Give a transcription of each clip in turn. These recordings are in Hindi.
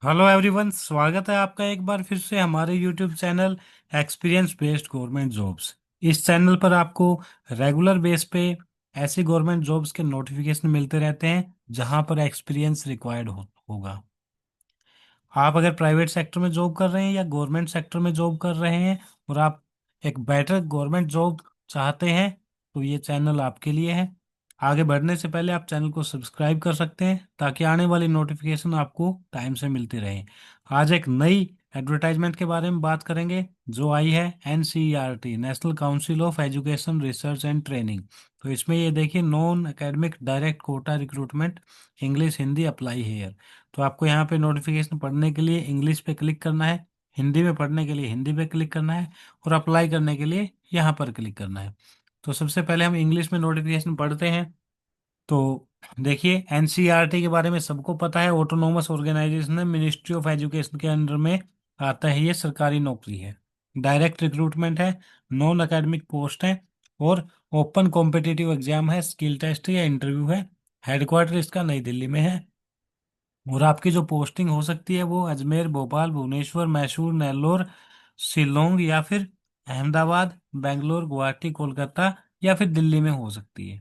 हेलो एवरीवन, स्वागत है आपका एक बार फिर से हमारे YouTube channel experience based government jobs. इस चैनल पर आपको रेगुलर बेस पे ऐसी गवर्नमेंट जॉब्स के नोटिफिकेशन मिलते रहते हैं जहां पर एक्सपीरियंस रिक्वायर्ड होगा। आप अगर प्राइवेट सेक्टर में जॉब कर रहे हैं या गवर्नमेंट सेक्टर में जॉब कर रहे हैं और आप एक बेटर गवर्नमेंट जॉब चाहते हैं तो ये चैनल आपके लिए है। आगे बढ़ने से पहले आप चैनल को सब्सक्राइब कर सकते हैं ताकि आने वाली नोटिफिकेशन आपको टाइम से मिलती रहे। आज एक नई एडवर्टाइजमेंट के बारे में बात करेंगे जो आई है NCERT, national council of education research and training. तो इसमें ये देखिए, non academic direct quota recruitment, English Hindi apply here. तो आपको यहाँ पे नोटिफिकेशन पढ़ने के लिए इंग्लिश पे क्लिक करना है, हिंदी में पढ़ने के लिए हिंदी पे क्लिक करना है और अप्लाई करने के लिए यहाँ पर क्लिक करना है। तो सबसे पहले हम इंग्लिश में नोटिफिकेशन पढ़ते हैं। तो देखिए, NCERT के बारे में सबको पता है, ऑटोनोमस ऑर्गेनाइजेशन है, मिनिस्ट्री ऑफ एजुकेशन के अंडर में आता है, ये सरकारी नौकरी है, डायरेक्ट रिक्रूटमेंट है, नॉन एकेडमिक पोस्ट है और ओपन कॉम्पिटिटिव एग्जाम है, स्किल टेस्ट या इंटरव्यू है। हेडक्वार्टर इसका नई दिल्ली में है और आपकी जो पोस्टिंग हो सकती है वो अजमेर, भोपाल, भुवनेश्वर, मैसूर, नेल्लोर, शिलोंग या फिर अहमदाबाद, बेंगलोर, गुवाहाटी, कोलकाता या फिर दिल्ली में हो सकती है।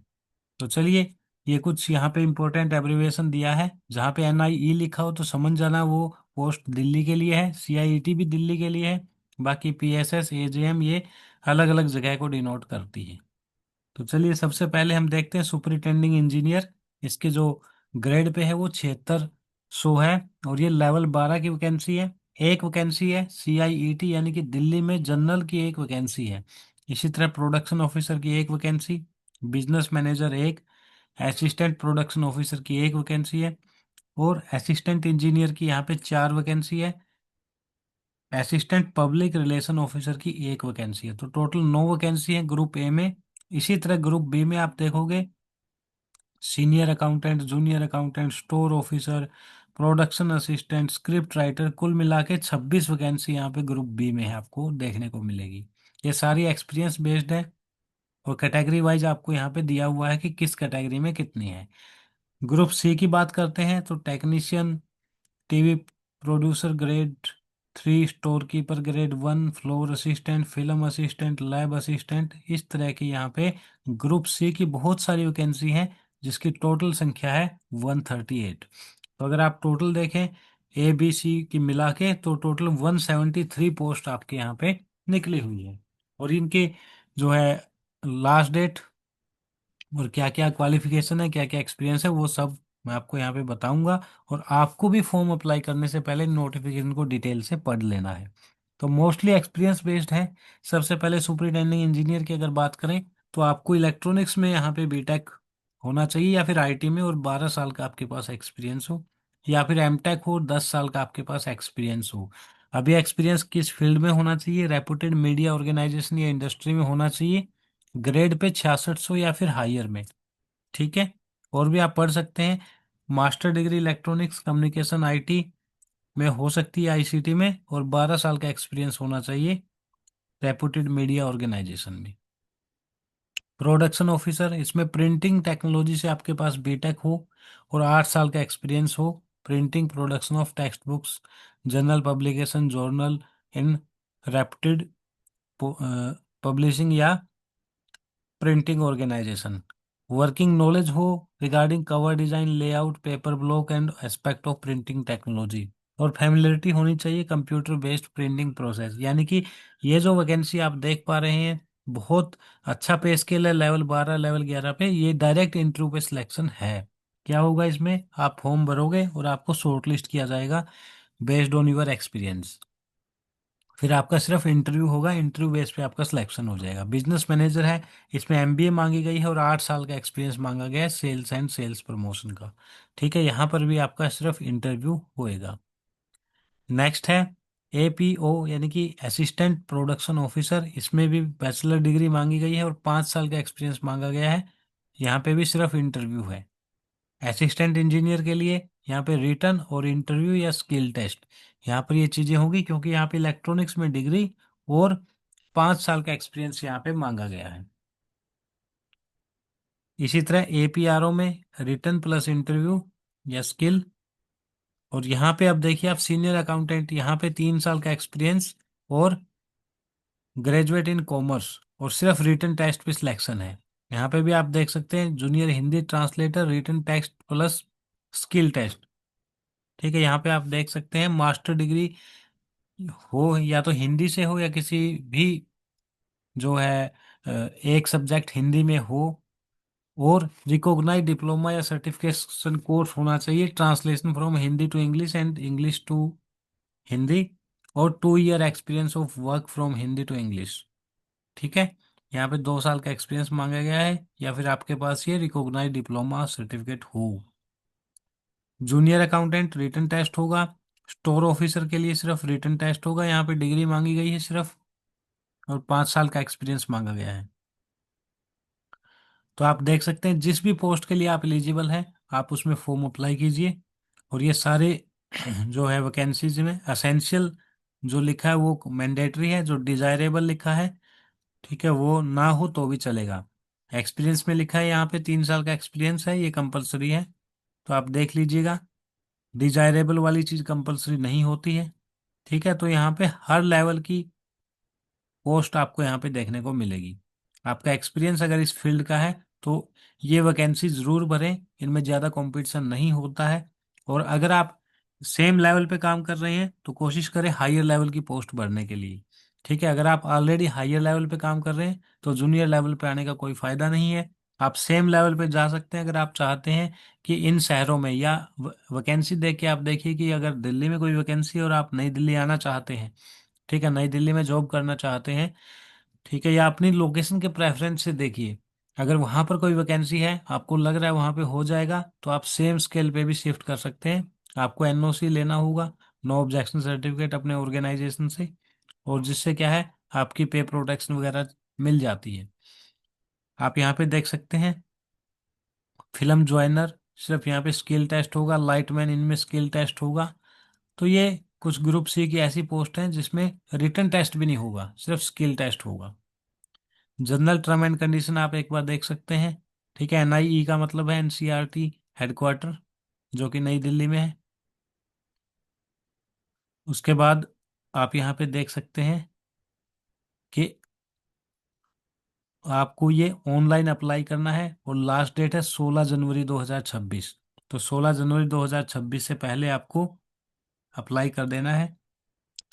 तो चलिए, ये कुछ यहाँ पे इंपॉर्टेंट एब्रिविएशन दिया है। जहाँ पे NIE लिखा हो तो समझ जाना वो पोस्ट दिल्ली के लिए है, CIET भी दिल्ली के लिए है, बाकी PSS, AJM ये अलग अलग जगह को डिनोट करती है। तो चलिए, सबसे पहले हम देखते हैं सुपरिटेंडिंग इंजीनियर। इसके जो ग्रेड पे है वो 7600 है और ये लेवल 12 की वैकेंसी है। एक वैकेंसी है CIET यानी कि दिल्ली में जनरल की एक वैकेंसी है। इसी तरह प्रोडक्शन ऑफिसर की एक वैकेंसी, बिजनेस मैनेजर एक, असिस्टेंट प्रोडक्शन ऑफिसर की एक वैकेंसी है और असिस्टेंट इंजीनियर की यहाँ पे 4 वैकेंसी है। असिस्टेंट पब्लिक रिलेशन ऑफिसर की एक वैकेंसी है। तो टोटल 9 वैकेंसी है ग्रुप ए में। इसी तरह ग्रुप बी में आप देखोगे, senior accountant, junior accountant, store officer, production assistant, script writer, कुल मिला के 26 वैकेंसी यहाँ पे ग्रुप बी में है, आपको देखने को मिलेगी। ये सारी एक्सपीरियंस बेस्ड है और कैटेगरी वाइज आपको यहाँ पे दिया हुआ है कि किस कैटेगरी में कितनी है। ग्रुप सी की बात करते हैं तो technician, TV producer grade 3, store keeper grade 1, floor assistant, film assistant, lab assistant, इस तरह की यहाँ पे ग्रुप सी की बहुत सारी वैकेंसी हैं जिसकी टोटल संख्या है 138। तो अगर आप टोटल देखें ABC की मिला के तो टोटल 173 पोस्ट आपके यहाँ पे निकली हुई है। और इनके जो है लास्ट डेट और क्या क्या क्वालिफिकेशन है, क्या क्या एक्सपीरियंस है, वो सब मैं आपको यहाँ पे बताऊंगा। और आपको भी फॉर्म अप्लाई करने से पहले नोटिफिकेशन को डिटेल से पढ़ लेना है। तो मोस्टली एक्सपीरियंस बेस्ड है। सबसे पहले सुपरिटेंडिंग इंजीनियर की अगर बात करें तो आपको इलेक्ट्रॉनिक्स में यहाँ पे बीटेक होना चाहिए या फिर IT में और 12 साल का आपके पास एक्सपीरियंस हो, या फिर MTech हो, 10 साल का आपके पास एक्सपीरियंस हो। अभी एक्सपीरियंस किस फील्ड में होना चाहिए? रेपुटेड मीडिया ऑर्गेनाइजेशन या इंडस्ट्री में होना चाहिए, ग्रेड पे 6600 या फिर हायर में। ठीक है, और भी आप पढ़ सकते हैं। Master degree electronics communication IT में हो सकती है, ICT में, और 12 साल का एक्सपीरियंस होना चाहिए रेपुटेड मीडिया ऑर्गेनाइजेशन में। प्रोडक्शन ऑफिसर, इसमें प्रिंटिंग टेक्नोलॉजी से आपके पास बीटेक हो और 8 साल का एक्सपीरियंस हो, printing production of text books, journal publication, journal in reputed publishing या प्रिंटिंग ऑर्गेनाइजेशन। वर्किंग नॉलेज हो regarding cover design, layout, paper block and aspect of printing technology. और फैमिलियरिटी होनी चाहिए कंप्यूटर बेस्ड प्रिंटिंग प्रोसेस। यानी कि ये जो वैकेंसी आप देख पा रहे हैं, बहुत अच्छा पे स्केल है, लेवल 12 लेवल 11 पे, ये डायरेक्ट इंटरव्यू पे सिलेक्शन है। क्या होगा इसमें? आप फॉर्म भरोगे और आपको शॉर्टलिस्ट किया जाएगा बेस्ड ऑन योर एक्सपीरियंस। फिर आपका सिर्फ इंटरव्यू होगा, इंटरव्यू बेस पे आपका सिलेक्शन हो जाएगा। बिजनेस मैनेजर है, इसमें MBA मांगी गई है और 8 साल का एक्सपीरियंस मांगा गया है सेल्स एंड सेल्स प्रमोशन का। ठीक है, यहाँ पर भी आपका सिर्फ इंटरव्यू होएगा। नेक्स्ट है APO यानी कि असिस्टेंट प्रोडक्शन ऑफिसर। इसमें भी बैचलर डिग्री मांगी गई है और 5 साल का एक्सपीरियंस मांगा गया है। यहाँ पे भी सिर्फ इंटरव्यू है। असिस्टेंट इंजीनियर के लिए यहाँ पे रिटर्न और इंटरव्यू या स्किल टेस्ट, यहाँ पर ये चीज़ें होंगी क्योंकि यहाँ पे इलेक्ट्रॉनिक्स में डिग्री और 5 साल का एक्सपीरियंस यहाँ पे मांगा गया है। इसी तरह APRO में रिटर्न प्लस इंटरव्यू या स्किल, और यहाँ पे अब देखिए आप सीनियर अकाउंटेंट, यहाँ पे 3 साल का एक्सपीरियंस और ग्रेजुएट इन कॉमर्स, और सिर्फ रिटन टेस्ट पे सिलेक्शन है। यहाँ पे भी आप देख सकते हैं junior Hindi translator written test plus skill test. ठीक है, यहाँ पे आप देख सकते हैं मास्टर डिग्री हो या तो हिंदी से हो या किसी भी जो है एक सब्जेक्ट हिंदी में हो, और रिकॉग्नाइज डिप्लोमा या सर्टिफिकेशन कोर्स होना चाहिए, translation from Hindi to English and English to Hindi, और 2 year experience of work from Hindi to English. ठीक है, यहाँ पे 2 साल का एक्सपीरियंस मांगा गया है, या फिर आपके पास ये रिकॉग्नाइज डिप्लोमा सर्टिफिकेट हो। जूनियर अकाउंटेंट रिटन टेस्ट होगा। स्टोर ऑफिसर के लिए सिर्फ रिटन टेस्ट होगा, यहाँ पे डिग्री मांगी गई है सिर्फ, और 5 साल का एक्सपीरियंस मांगा गया है। तो आप देख सकते हैं जिस भी पोस्ट के लिए आप एलिजिबल हैं, आप उसमें फॉर्म अप्लाई कीजिए। और ये सारे जो है वैकेंसीज में असेंशियल जो लिखा है वो मैंडेटरी है, जो डिजायरेबल लिखा है ठीक है वो ना हो तो भी चलेगा। एक्सपीरियंस में लिखा है यहाँ पे 3 साल का एक्सपीरियंस है, ये कंपलसरी है, तो आप देख लीजिएगा। डिजायरेबल वाली चीज़ कंपलसरी नहीं होती है। ठीक है, तो यहाँ पे हर लेवल की पोस्ट आपको यहाँ पे देखने को मिलेगी। आपका एक्सपीरियंस अगर इस फील्ड का है तो ये वैकेंसी ज़रूर भरें, इनमें ज़्यादा कंपटीशन नहीं होता है। और अगर आप सेम लेवल पे काम कर रहे हैं तो कोशिश करें हायर लेवल की पोस्ट भरने के लिए। ठीक है, अगर आप ऑलरेडी हायर लेवल पे काम कर रहे हैं तो जूनियर लेवल पे आने का कोई फ़ायदा नहीं है। आप सेम लेवल पे जा सकते हैं अगर आप चाहते हैं कि इन शहरों में, या वैकेंसी देख के आप देखिए कि अगर दिल्ली में कोई वैकेंसी है और आप नई दिल्ली आना चाहते हैं, ठीक है, नई दिल्ली में जॉब करना चाहते हैं, ठीक है, या अपनी लोकेशन के प्रेफरेंस से देखिए। अगर वहाँ पर कोई वैकेंसी है, आपको लग रहा है वहाँ पे हो जाएगा, तो आप सेम स्केल पे भी शिफ्ट कर सकते हैं। आपको एनओसी लेना होगा, नो ऑब्जेक्शन सर्टिफिकेट अपने ऑर्गेनाइजेशन से, और जिससे क्या है आपकी पे प्रोटेक्शन वगैरह मिल जाती है। आप यहाँ पे देख सकते हैं फिल्म ज्वाइनर, सिर्फ यहाँ पे स्किल टेस्ट होगा, लाइटमैन इनमें स्किल टेस्ट होगा। तो ये कुछ ग्रुप सी की ऐसी पोस्ट हैं जिसमें रिटन टेस्ट भी नहीं होगा, सिर्फ स्किल टेस्ट होगा। जनरल टर्म एंड कंडीशन आप एक बार देख सकते हैं। ठीक है, एनआईई का मतलब है एनसीईआरटी हेडक्वार्टर, जो कि नई दिल्ली में है। उसके बाद आप यहाँ पे देख सकते हैं कि आपको ये ऑनलाइन अप्लाई करना है, और लास्ट डेट है 16 जनवरी 2026। तो 16 जनवरी 2026 से पहले आपको अप्लाई कर देना है।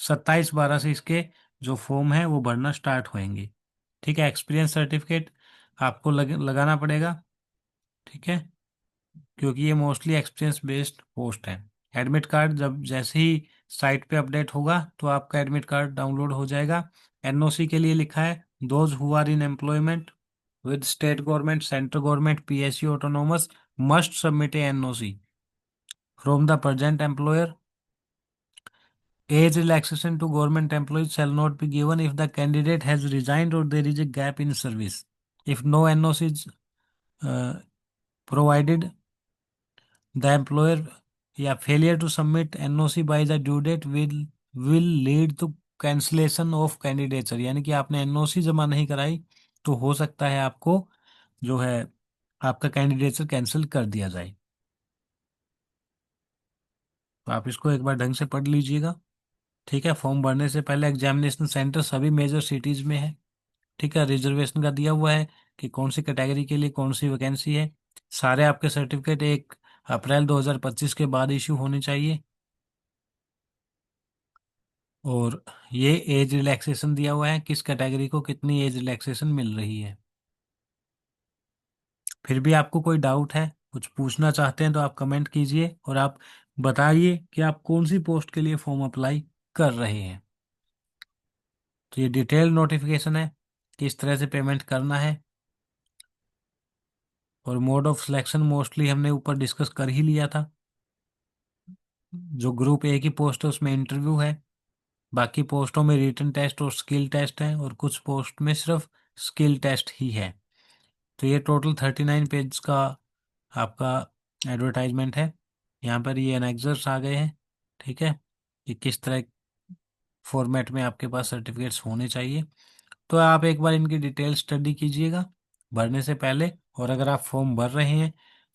27/12 से इसके जो फॉर्म है वो भरना स्टार्ट होंगे। ठीक है, एक्सपीरियंस सर्टिफिकेट आपको लगाना पड़ेगा। ठीक है, क्योंकि ये मोस्टली एक्सपीरियंस बेस्ड पोस्ट है। एडमिट कार्ड जब जैसे ही साइट पे अपडेट होगा तो आपका एडमिट कार्ड डाउनलोड हो जाएगा। एनओसी के लिए लिखा है those who are in employment with state government, central government, PSU autonomous must submit a NOC from the present employer. Age relaxation to government employees shall not be given if the candidate has resigned or there is a gap in service. If no NOC is uh, provided, the employer, या failure to submit NOC by the due date will lead to cancellation of candidature। यानी कि आपने NOC जमा नहीं कराई तो हो सकता है आपको जो है आपका कैंडिडेचर कैंसिल कर दिया जाए। तो आप इसको एक बार ढंग से पढ़ लीजिएगा। ठीक है, फॉर्म भरने से पहले एग्जामिनेशन सेंटर सभी मेजर सिटीज में है। ठीक है, रिजर्वेशन का दिया हुआ है कि कौन सी कैटेगरी के लिए कौन सी वैकेंसी है। सारे आपके सर्टिफिकेट 1 अप्रैल 2025 के बाद इशू होने चाहिए। और ये एज रिलैक्सेशन दिया हुआ है, किस कैटेगरी को कितनी एज रिलैक्सेशन मिल रही है। फिर भी आपको कोई डाउट है, कुछ पूछना चाहते हैं तो आप कमेंट कीजिए, और आप बताइए कि आप कौन सी पोस्ट के लिए फॉर्म अप्लाई कर रहे हैं। तो ये डिटेल नोटिफिकेशन है, किस तरह से पेमेंट करना है, और मोड ऑफ सिलेक्शन मोस्टली हमने ऊपर डिस्कस कर ही लिया था। जो ग्रुप ए की पोस्ट है उसमें इंटरव्यू है, बाकी पोस्टों में रिटन टेस्ट और स्किल टेस्ट है, और कुछ पोस्ट में सिर्फ स्किल टेस्ट ही है। तो ये टोटल 39 पेज का आपका एडवर्टाइजमेंट है। यहाँ पर ये एनेक्सर्स आ गए हैं। ठीक है, कि किस तरह फॉर्मेट में आपके पास सर्टिफिकेट्स होने चाहिए। तो आप एक बार इनकी डिटेल स्टडी कीजिएगा भरने से पहले, और अगर आप फॉर्म भर रहे हैं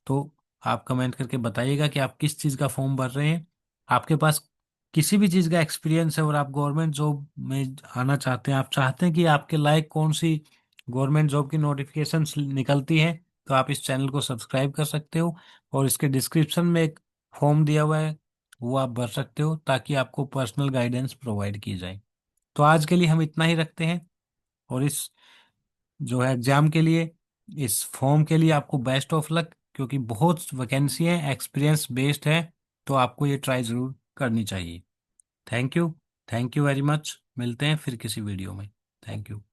तो आप कमेंट करके बताइएगा कि आप किस चीज़ का फॉर्म भर रहे हैं। आपके पास किसी भी चीज़ का एक्सपीरियंस है और आप गवर्नमेंट जॉब में आना चाहते हैं, आप चाहते हैं कि आपके लायक कौन सी गवर्नमेंट जॉब की नोटिफिकेशंस निकलती है, तो आप इस चैनल को सब्सक्राइब कर सकते हो। और इसके डिस्क्रिप्शन में एक फॉर्म दिया हुआ है, वो आप भर सकते हो ताकि आपको पर्सनल गाइडेंस प्रोवाइड की जाए। तो आज के लिए हम इतना ही रखते हैं। और इस जो है एग्जाम के लिए, इस फॉर्म के लिए आपको बेस्ट ऑफ लक, क्योंकि बहुत वैकेंसी है, एक्सपीरियंस बेस्ड है, तो आपको ये ट्राई ज़रूर करनी चाहिए। Thank you. Thank you very much. मिलते हैं फिर किसी वीडियो में। Thank you.